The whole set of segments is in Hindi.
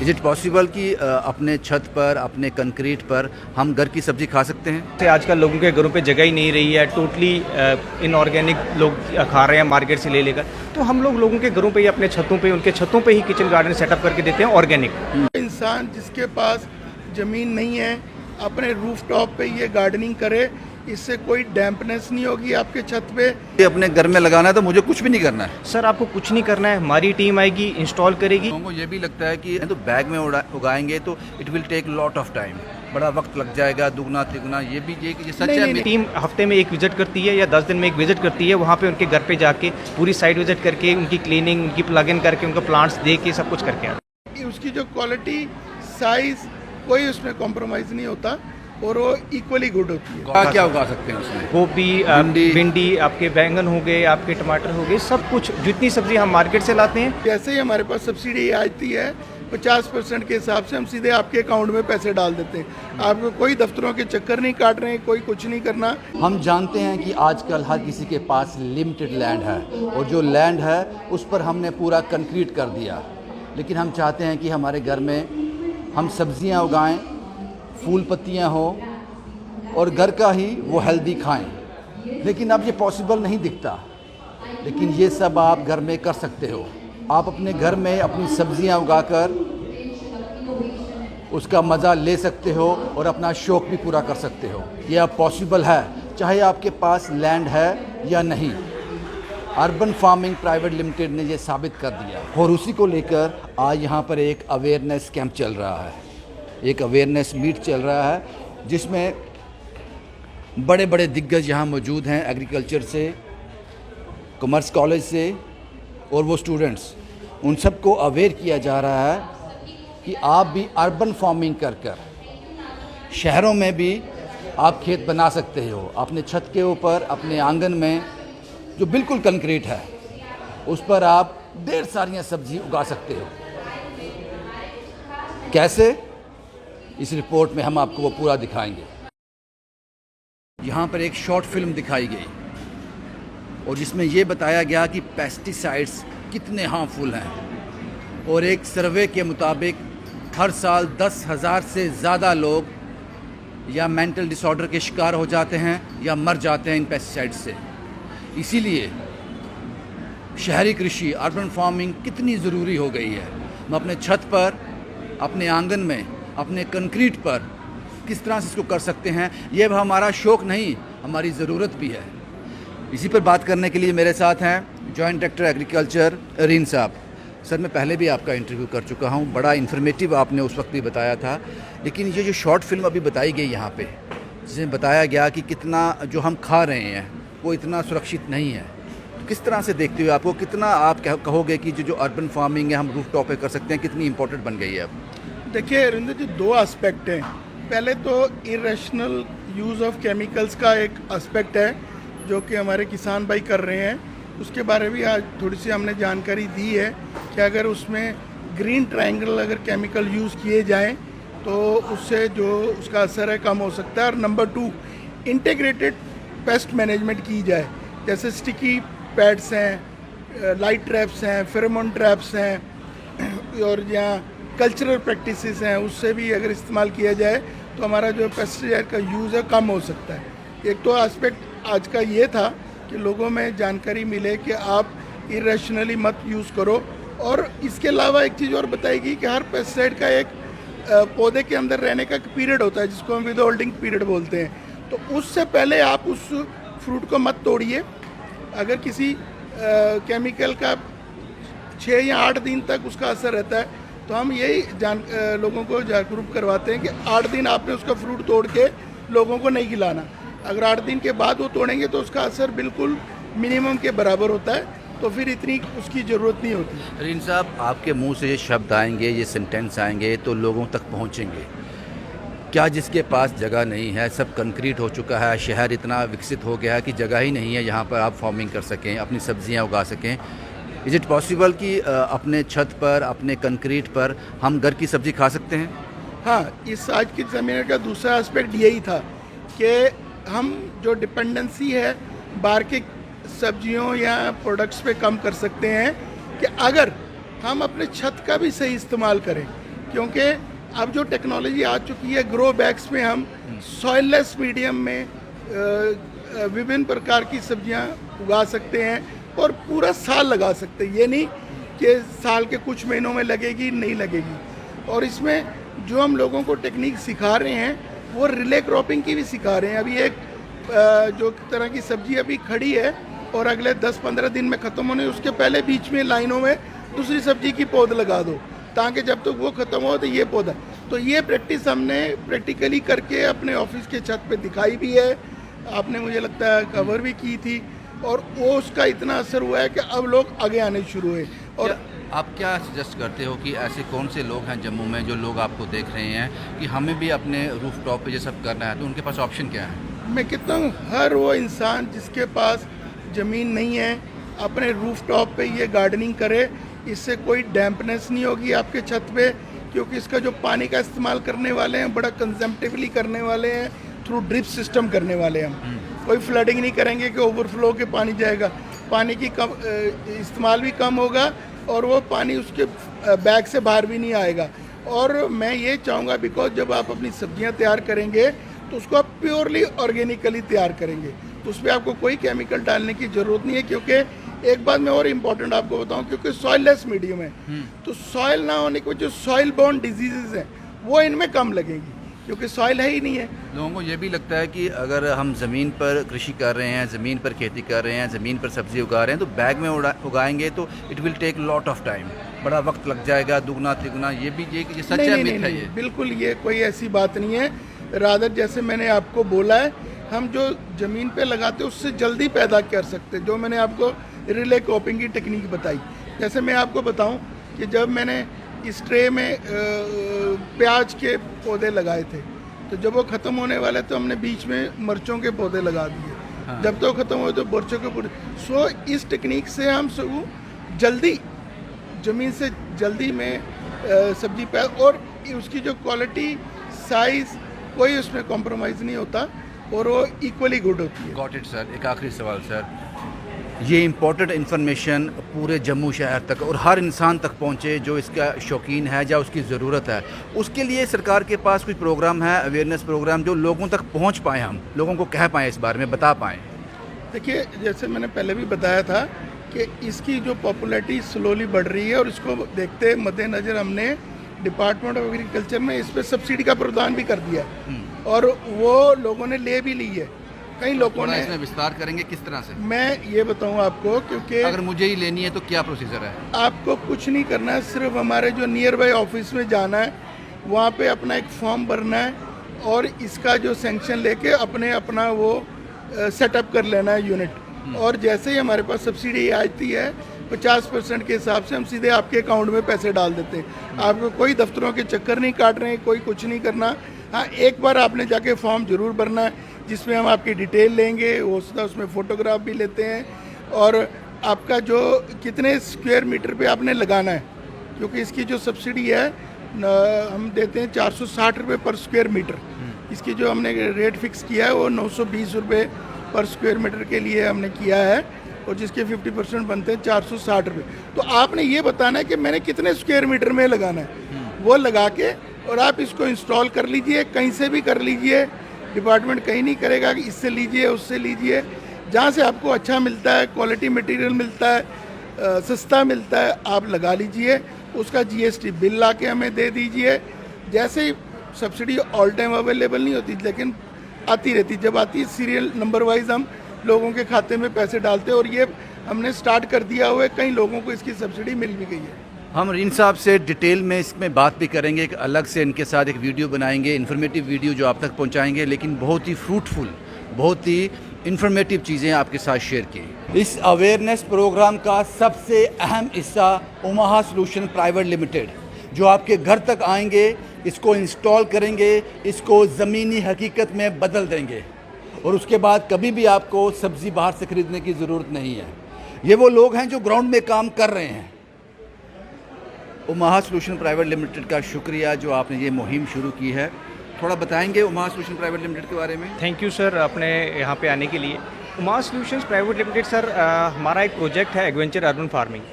इज़ इट पॉसिबल कि अपने छत पर, अपने कंक्रीट पर हम घर की सब्ज़ी खा सकते हैं? से आजकल लोगों के घरों पे जगह ही नहीं रही है, टोटली इनऑर्गेनिक लोग खा रहे हैं मार्केट से ले लेकर। तो हम लोगों के घरों पे ही, अपने छतों पे, उनके छतों पे ही किचन गार्डन सेटअप करके देते हैं ऑर्गेनिक। इंसान जिसके पास ज़मीन नहीं है अपने रूफ टॉप पे ये गार्डनिंग करे, इससे कोई डैम्पनेस नहीं होगी आपके छत पे। ये अपने घर में लगाना है तो मुझे कुछ भी नहीं करना है। सर आपको कुछ नहीं करना है, हमारी टीम आएगी, इंस्टॉल करेगी। लोगों को ये भी लगता है कि तो बैग में उगाएंगे तो it will take lot of time, बड़ा वक्त लग जाएगा, दुगना तिगुना। ये सच है? टीम हफ्ते में एक विजिट करती है या 10 दिन में एक विजिट करती है, वहाँ पे उनके घर पे जाके पूरी साइट विजिट करके, उनकी क्लीनिंग, उनकी प्लग इन करके, उनको प्लांट्स दे के सब कुछ करके आते हैं। उसकी जो क्वालिटी, साइज, कोई उसमें कॉम्प्रोमाइज़ नहीं होता और वो इक्वली गुड होती है। क्या उगा सकते हैं उसमें? गोभी, भिंडी, आपके बैंगन हो गए, आपके टमाटर हो गए, सब कुछ जितनी सब्जी हम मार्केट से लाते हैं। जैसे ही हमारे पास सब्सिडी आती है 50% के हिसाब से हम सीधे आपके अकाउंट में पैसे डाल देते हैं। आपको कोई दफ्तरों के चक्कर नहीं काट रहे हैं, कोई कुछ नहीं करना। हम जानते हैं कि आजकल हर किसी के पास लिमिटेड लैंड है और जो लैंड है उस पर हमने पूरा कंक्रीट कर दिया, लेकिन हम चाहते हैं कि हमारे घर में हम सब्जियां उगाएं, फूल पत्तियां हो और घर का ही वो हेल्दी खाएं। लेकिन अब ये पॉसिबल नहीं दिखता, लेकिन ये सब आप घर में कर सकते हो। आप अपने घर में अपनी सब्जियां उगाकर उसका मज़ा ले सकते हो और अपना शौक़ भी पूरा कर सकते हो। ये अब पॉसिबल है, चाहे आपके पास लैंड है या नहीं। अर्बन फार्मिंग प्राइवेट लिमिटेड ने ये साबित कर दिया और उसी को लेकर आज यहाँ पर एक अवेयरनेस कैंप चल रहा है, एक अवेयरनेस मीट चल रहा है, जिसमें बड़े बड़े दिग्गज यहाँ मौजूद हैं, एग्रीकल्चर से, कॉमर्स कॉलेज से, और वो स्टूडेंट्स, उन सबको अवेयर किया जा रहा है कि आप भी अर्बन फार्मिंग कर कर शहरों में भी आप खेत बना सकते हो। अपने छत के ऊपर, अपने आंगन में जो बिल्कुल कंक्रीट है, उस पर आप ढेर सारियाँ सब्जी उगा सकते हो। कैसे? इस रिपोर्ट में हम आपको वो पूरा दिखाएंगे। यहाँ पर एक शॉर्ट फिल्म दिखाई गई और जिसमें ये बताया गया कि पेस्टिसाइड्स कितने हार्मफुल हैं, और एक सर्वे के मुताबिक हर साल 10,000 से ज़्यादा लोग या मेंटल डिसऑर्डर के शिकार हो जाते हैं या मर जाते हैं इन पेस्टिसाइड्स से। इसीलिए शहरी कृषि, अर्बन फार्मिंग कितनी ज़रूरी हो गई है। हम अपने छत पर, अपने आंगन में, अपने कंक्रीट पर किस तरह से इसको कर सकते हैं, ये अब हमारा शौक़ नहीं, हमारी ज़रूरत भी है। इसी पर बात करने के लिए मेरे साथ हैं जॉइंट डायरेक्टर एग्रीकल्चर रीन साहब। सर, मैं पहले भी आपका इंटरव्यू कर चुका हूँ, बड़ा इन्फॉर्मेटिव आपने उस वक्त भी बताया था, लेकिन ये जो शॉर्ट फिल्म अभी बताई गई यहाँ पे, जिसमें बताया गया कि कितना जो हम खा रहे हैं वो इतना सुरक्षित नहीं है, तो किस तरह से देखते हुए आपको, कितना आप कहोगे कि जो अर्बन फार्मिंग है हम रूफ टॉप पे कर सकते हैं, कितनी इंपॉर्टेंट बन गई है अब? देखिए अरिंदर जी, दो एस्पेक्ट हैं। पहले तो इरेशनल यूज़ ऑफ केमिकल्स का एक एस्पेक्ट है जो कि हमारे किसान भाई कर रहे हैं, उसके बारे में भी आज थोड़ी सी हमने जानकारी दी है कि अगर उसमें ग्रीन ट्रायंगल अगर केमिकल यूज़ किए जाएं तो उससे जो उसका असर है कम हो सकता है। और नंबर 2, इंटीग्रेटेड पेस्ट मैनेजमेंट की जाए, जैसे स्टिकी पैड्स हैं, लाइट ट्रैप्स हैं, फेरोमोन ट्रैप्स हैं, और यहाँ कल्चरल प्रैक्टिसेस हैं, उससे भी अगर इस्तेमाल किया जाए तो हमारा जो पेस्टिसाइड का यूज़ है कम हो सकता है। एक तो एस्पेक्ट आज का ये था कि लोगों में जानकारी मिले कि आप इरेशनली मत यूज़ करो, और इसके अलावा एक चीज़ और बताएगी कि हर पेस्टिसाइड का एक पौधे के अंदर रहने का पीरियड होता है, जिसको हम विद होल्डिंग पीरियड बोलते हैं। तो उससे पहले आप उस फ्रूट को मत तोड़िए। अगर किसी केमिकल का 6 या 8 दिन तक उसका असर रहता है, तो हम यही लोगों को जागरूक करवाते हैं कि 8 दिन आपने उसका फ्रूट तोड़ के लोगों को नहीं खिलाना। अगर 8 दिन के बाद वो तोड़ेंगे तो उसका असर बिल्कुल मिनिमम के बराबर होता है, तो फिर इतनी उसकी ज़रूरत नहीं होती। रीन साहब, आपके मुंह से ये शब्द आएंगे, ये सेंटेंस आएंगे तो लोगों तक पहुंचेंगे। क्या जिसके पास जगह नहीं है, सब कंक्रीट हो चुका है, शहर इतना विकसित हो गया है कि जगह ही नहीं है यहाँ पर आप फार्मिंग कर सकें, अपनी सब्जियाँ उगा सकें, इज़ इट पॉसिबल कि अपने छत पर, अपने कंक्रीट पर हम घर की सब्ज़ी खा सकते हैं? हाँ, इस आज के सेमिनार का दूसरा एस्पेक्ट यही था कि हम जो डिपेंडेंसी है बाहर के सब्जियों या प्रोडक्ट्स पे कम कर सकते हैं, कि अगर हम अपने छत का भी सही इस्तेमाल करें, क्योंकि अब जो टेक्नोलॉजी आ चुकी है, ग्रो बैग्स में हम सॉइललेस मीडियम में विभिन्न प्रकार की सब्जियां उगा सकते हैं और पूरा साल लगा सकते हैं। ये नहीं कि साल के कुछ महीनों में लगेगी, नहीं लगेगी। और इसमें जो हम लोगों को टेक्निक सिखा रहे हैं वो रिले क्रॉपिंग की भी सिखा रहे हैं। अभी एक जो तरह की सब्जी अभी खड़ी है और अगले 10-15 दिन में ख़त्म होने, उसके पहले बीच में लाइनों में दूसरी सब्जी की पौध लगा दो, ताकि जब तक वो ख़त्म हो तो ये पौधा। तो ये प्रैक्टिस हमने प्रैक्टिकली करके अपने ऑफिस के छत पे दिखाई भी है, आपने मुझे लगता है कवर भी की थी, और वो उसका इतना असर हुआ है कि अब लोग आगे आने शुरू हुए। और आप क्या सजेस्ट करते हो कि ऐसे कौन से लोग हैं जम्मू में जो लोग आपको देख रहे हैं कि हमें भी अपने रूफ टॉप पर ये सब करना है, तो उनके पास ऑप्शन क्या है? मैं कहता हूँ हर वो इंसान जिसके पास ज़मीन नहीं है अपने रूफ टॉप पे ये गार्डनिंग करे। इससे कोई डैम्पनेस नहीं होगी आपके छत पे, क्योंकि इसका जो पानी का इस्तेमाल करने वाले हैं बड़ा कंजम्पटिवली करने वाले हैं, थ्रू ड्रिप सिस्टम करने वाले हैं हम। कोई फ्लडिंग नहीं करेंगे कि ओवरफ्लो के पानी जाएगा, पानी की कम इस्तेमाल भी कम होगा और वो पानी उसके बैग से बाहर भी नहीं आएगा। और मैं ये चाहूँगा, बिकॉज जब आप अपनी सब्जियाँ तैयार करेंगे तो उसको आप प्योरली ऑर्गेनिकली तैयार करेंगे, तो उस पर आपको कोई केमिकल डालने की ज़रूरत नहीं है। क्योंकि एक बात मैं और इम्पॉर्टेंट आपको बताऊं, क्योंकि सॉइललेस मीडियम है, तो सॉइल ना होने की वजह, जो सॉइल बोर्न डिजीजेज हैं वो इनमें कम लगेंगी, क्योंकि सॉइल है ही नहीं है। लोगों को ये भी लगता है कि अगर हम ज़मीन पर कृषि कर रहे हैं, ज़मीन पर खेती कर रहे हैं, ज़मीन पर सब्ज़ी उगा रहे हैं, तो बैग में उगाएंगे तो it will take lot of time, बड़ा वक्त लग जाएगा, दुगना तिगुना। ये भी ये सच है, मिथ है ये? बिल्कुल ये कोई ऐसी बात नहीं है। रादर जैसे मैंने आपको बोला है, हम जो ज़मीन पे लगाते हैं उससे जल्दी पैदा कर सकते हैं। जो मैंने आपको रिले क्रॉपिंग की टेक्निक बताई, जैसे मैं आपको बताऊं कि जब मैंने इस ट्रे में प्याज के पौधे लगाए थे, तो जब वो ख़त्म होने वाले तो हमने बीच में मिर्चों के पौधे लगा दिए। हाँ। जब तो ख़त्म हुए तो मिर्चों के पौधे। सो इस टेक्निक से हम सब जल्दी ज़मीन से जल्दी में सब्जी पैदा, और उसकी जो क्वालिटी, साइज़, कोई उसमें कॉम्प्रोमाइज़ नहीं होता और वो इक्वली गुड होती है। Got it sir. एक आखिरी सवाल सर, ये इम्पोर्टेंट इन्फॉर्मेशन पूरे जम्मू शहर तक और हर इंसान तक पहुँचे जो इसका शौकीन है या उसकी ज़रूरत है, उसके लिए सरकार के पास कुछ प्रोग्राम है, अवेयरनेस प्रोग्राम, जो लोगों तक पहुँच पाएँ, हम लोगों को कह पाएँ, इस बारे में बता पाएँ? देखिए, जैसे मैंने पहले भी बताया था कि इसकी जो पॉपुलैरिटी स्लोली बढ़ रही है, और इसको देखते मद्देनज़र हमने डिपार्टमेंट ऑफ एग्रीकल्चर में इस पर सब्सिडी का प्रावधान भी कर दिया है, और वो लोगों ने ले भी ली है। कई लोगों ने इसमें विस्तार करेंगे किस तरह से? मैं ये बताऊं आपको, क्योंकि अगर मुझे ही लेनी है तो क्या प्रोसीजर है? आपको कुछ नहीं करना है, सिर्फ हमारे जो नियर बाय ऑफिस में जाना है, वहाँ पे अपना एक फॉर्म भरना है और इसका जो सैंक्शन लेके अपना वो सेटअप कर लेना है यूनिट। और जैसे ही हमारे पास सब्सिडी आती है 50% के हिसाब से हम सीधे आपके अकाउंट में पैसे डाल देते हैं। आपको कोई दफ्तरों के चक्कर नहीं काट रहे हैं, कोई कुछ नहीं करना। हाँ, एक बार आपने जाके फॉर्म ज़रूर भरना है, जिसमें हम आपकी डिटेल लेंगे, हो सकता है उसमें फ़ोटोग्राफ भी लेते हैं, और आपका जो कितने स्क्वायर मीटर पे आपने लगाना है, क्योंकि इसकी जो सब्सिडी है हम देते हैं 460 रुपये पर स्क्वायर मीटर। इसकी जो हमने रेट फिक्स किया है वो 920 रुपये पर स्क्वायर मीटर के लिए हमने किया है, और जिसके 50% बनते हैं 460 रुपये। तो आपने ये बताना है कि मैंने कितने स्क्वायर मीटर में लगाना है, वो लगा के और आप इसको इंस्टॉल कर लीजिए, कहीं से भी कर लीजिए, डिपार्टमेंट कहीं नहीं करेगा कि इससे लीजिए उससे लीजिए, जहाँ से आपको अच्छा मिलता है, क्वालिटी मटेरियल मिलता है, सस्ता मिलता है, आप लगा लीजिए। उसका GST बिल ला के हमें दे दीजिए। जैसे ही सब्सिडी ऑल टाइम अवेलेबल नहीं होती, लेकिन आती रहती, जब आती है सीरियल नंबर वाइज हम लोगों के खाते में पैसे डालते हैं, और ये हमने स्टार्ट कर दिया हुआ है, कई लोगों को इसकी सब्सिडी मिल भी गई है। हम रीन साहब से डिटेल में इसमें बात भी करेंगे, एक अलग से इनके साथ एक वीडियो बनाएंगे, इन्फॉर्मेटिव वीडियो जो आप तक पहुंचाएंगे, लेकिन बहुत ही फ्रूटफुल, बहुत ही इन्फॉर्मेटिव चीज़ें आपके साथ शेयर की। इस अवेयरनेस प्रोग्राम का सबसे अहम हिस्सा ओमाहा सॉल्यूशन प्राइवेट लिमिटेड, जो आपके घर तक आएंगे, इसको इंस्टॉल करेंगे, इसको ज़मीनी हकीकत में बदल देंगे, और उसके बाद कभी भी आपको सब्ज़ी बाहर से ख़रीदने की ज़रूरत नहीं है। ये वो लोग हैं जो ग्राउंड में काम कर रहे हैं। ओमाहा सॉल्यूशन प्राइवेट लिमिटेड का शुक्रिया जो आपने ये मुहिम शुरू की है। थोड़ा बताएंगे ओमाहा सॉल्यूशन प्राइवेट लिमिटेड के बारे में? थैंक यू सर अपने यहाँ पे आने के लिए। Omaha solutions private limited sir हमारा एक प्रोजेक्ट है एडवेंचर अर्बन फार्मिंग।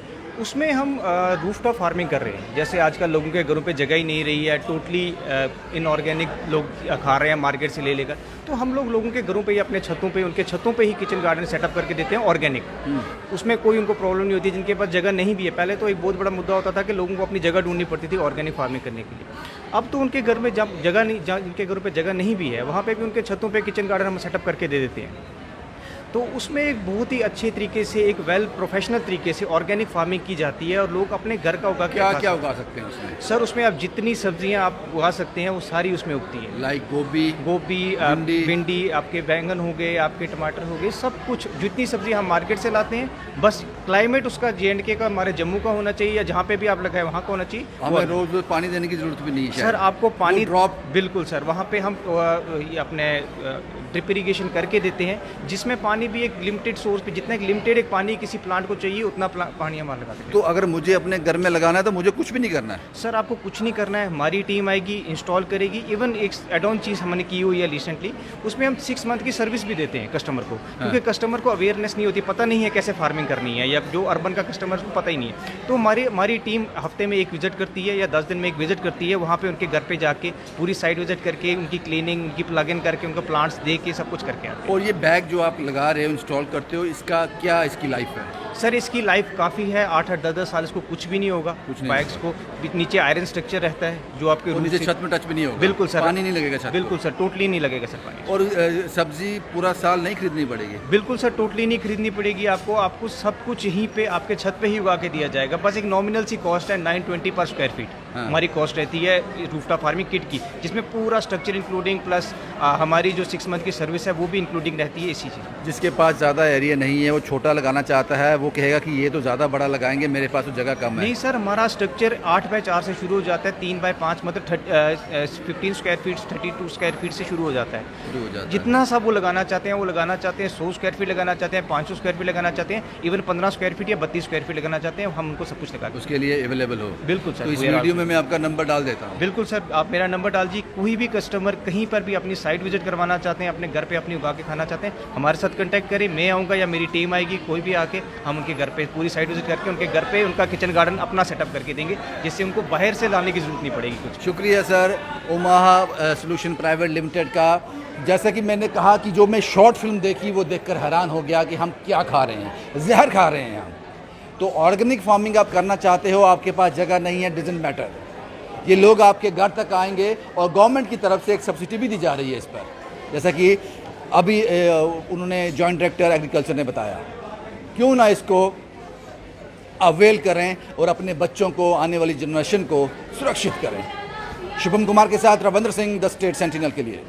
उसमें हम रूफटॉप फार्मिंग कर रहे हैं। जैसे आजकल लोगों के घरों पे जगह ही नहीं रही है, टोटली इनऑर्गेनिक लोग खा रहे हैं मार्केट से ले लेकर, तो हम लोगों के घरों पे ही अपने छतों पे, उनके छतों पे ही किचन गार्डन सेटअप करके देते हैं ऑर्गेनिक। उसमें कोई उनको प्रॉब्लम नहीं होती जिनके पास जगह नहीं भी है। पहले तो एक बहुत बड़ा मुद्दा होता था कि लोगों को अपनी जगह ढूंढनी पड़ती थी ऑर्गेनिक फार्मिंग करने के लिए। अब तो उनके घर में जब जगह नहीं, जहाँ जिनके घरों पे जगह नहीं भी है, वहाँ पे भी उनके छतों पे किचन गार्डन हम सेटअप करके दे देते हैं। तो उसमें एक बहुत ही अच्छे तरीके से, एक वेल प्रोफेशनल तरीके से ऑर्गेनिक फार्मिंग की जाती है और लोग अपने घर का उगा के क्या खा क्या सकते उगा सकते हैं उसमें? हैं। सर उसमें आप जितनी सब्जियां आप उगा सकते हैं वो सारी उसमें उगती हैं। लाइक गोभी, गोभी, भिंडी, आपके बैंगन हो गए, आपके टमाटर हो गए, सब कुछ जितनी सब्जी हम मार्केट से लाते हैं। बस क्लाइमेट उसका J&K का, हमारे जम्मू का होना चाहिए या जहाँ पे भी आप लगाए वहाँ का होना चाहिए। हमें रोज रोज पानी देने की जरूरत भी नहीं है सर आपको पानी ड्रॉप, बिल्कुल सर, वहाँ पे हम ये अपने ड्रिप इरीगेशन करके देते हैं, जिसमें पानी भी एक लिमिटेड सोर्स पे, जितना एक लिमिटेड एक पानी किसी प्लांट को चाहिए उतना पानी हम लगाते हैं। तो अगर मुझे अपने घर में लगाना है तो मुझे कुछ भी नहीं करना है? सर आपको कुछ नहीं करना है, हमारी टीम आएगी, इंस्टॉल करेगी। इवन एक एड ऑन चीज़ हमने की हुई है रिसेंटली, उसमें हम 6 मंथ की सर्विस भी देते हैं कस्टमर को, क्योंकि कस्टमर को अवेयरनेस नहीं होती, पता नहीं है कैसे फार्मिंग करनी है, या जो अर्बन का कस्टमर को पता ही नहीं है। तो हमारी टीम हफ्ते में एक विजिट करती है या 10 दिन में एक विजिट करती है, वहाँ पे उनके घर पे जाके पूरी साइट विजिट करके, उनकी क्लीनिंग, उनकी प्लग इन करके, उनका प्लांट्स दे के सब कुछ करके आते हैं। और ये बैग जो आप लगा रहे हो, इंस्टॉल करते हो, इसका क्या इसकी लाइफ है? सर इसकी लाइफ काफ़ी है, 8-8, 10-10 साल इसको कुछ भी नहीं होगा। कुछ नहीं बैग्स को नीचे आयरन स्ट्रक्चर रहता है जो आपके और रूट नीचे से- छत में टच भी नहीं होगा? बिल्कुल सर, पानी नहीं लगेगा छत को? बिल्कुल सर, टोटली नहीं लगेगा सर पानी। और सब्जी पूरा साल नहीं खरीदनी पड़ेगी? बिल्कुल सर, टोटली नहीं खरीदनी पड़ेगी आपको सब कुछ यहीं पे आपके छत पे ही उगा के दिया जाएगा। बस एक नॉमिनल सी कॉस्ट है 920 पर स्क्वायर फीट हाँ। हमारी कॉस्ट रहती है रूफटॉप फार्मिंग किट की, जिसमें पूरा स्ट्रक्चर इंक्लूडिंग प्लस हमारी जो 6 मंथ की सर्विस है वो भी इंक्लूडिंग रहती है इसी चीज़। जिसके पास ज़्यादा एरिया नहीं है, वो छोटा लगाना चाहता है, वो कहेगा कि ये तो ज़्यादा बड़ा लगाएंगे, मेरे पास तो जगह कम है। नहीं सर, हमारा स्ट्रक्चर 8x4 से शुरू हो जाता है, 3x5 मतलब 15 स्क्वायर फीट, 32 स्क्वायर फीट से शुरू हो जाता है। शुरू हो जाता है। जितना सा वो लगाना चाहते हैं वो लगाना चाहते हैं, 100 स्क्वायर फीट लगाना चाहते हैं, 500 स्क्वायर फीट लगाना चाहते हैं, इवन 15 स्क्वायर फीट या 32 स्क्वायर फीट लगाना चाहते हैं, हम उनको सब कुछ लगा देंगे। उसके लिए अवेलेबल हो? बिल्कुल सर, तो इस we are वीडियो में मैं आपका नंबर डाल देता हूँ। बिल्कुल सर, आप मेरा नंबर डाल दीजिए। कोई भी कस्टमर कहीं पर भी अपनी साइट विजिट करवाना चाहते हैं, अपने घर पे अपनी उगा के खाना चाहते हैं, हमारे साथ कांटेक्ट करें, मैं आऊँगा या मेरी टीम आएगी, कोई भी आके हम उनके घर पे पूरी साइट विजिट करके उनके घर पे उनका किचन गार्डन अपना सेटअप करके देंगे, जिससे उनको बाहर से लाने की जरूरत नहीं पड़ेगी कुछ। शुक्रिया sir, Omaha solution private limited का। जैसा कि मैंने कहा कि जो मैं शॉर्ट फिल्म देखी वो देखकर हैरान हो गया कि हम क्या खा रहे हैं, जहर खा रहे हैं हम। तो ऑर्गेनिक फार्मिंग आप करना चाहते हो, आपके पास जगह नहीं है, डजंट मैटर, ये लोग आपके घर तक आएंगे और गवर्नमेंट की तरफ से एक सब्सिडी भी दी जा रही है इस पर, जैसा कि अभी उन्होंने जॉइंट डायरेक्टर एग्रीकल्चर ने बताया। क्यों ना इसको अवेल करें और अपने बच्चों को, आने वाली जनरेशन को सुरक्षित करें। शुभम कुमार के साथ Ravindra Singh, the state sentinel के लिए।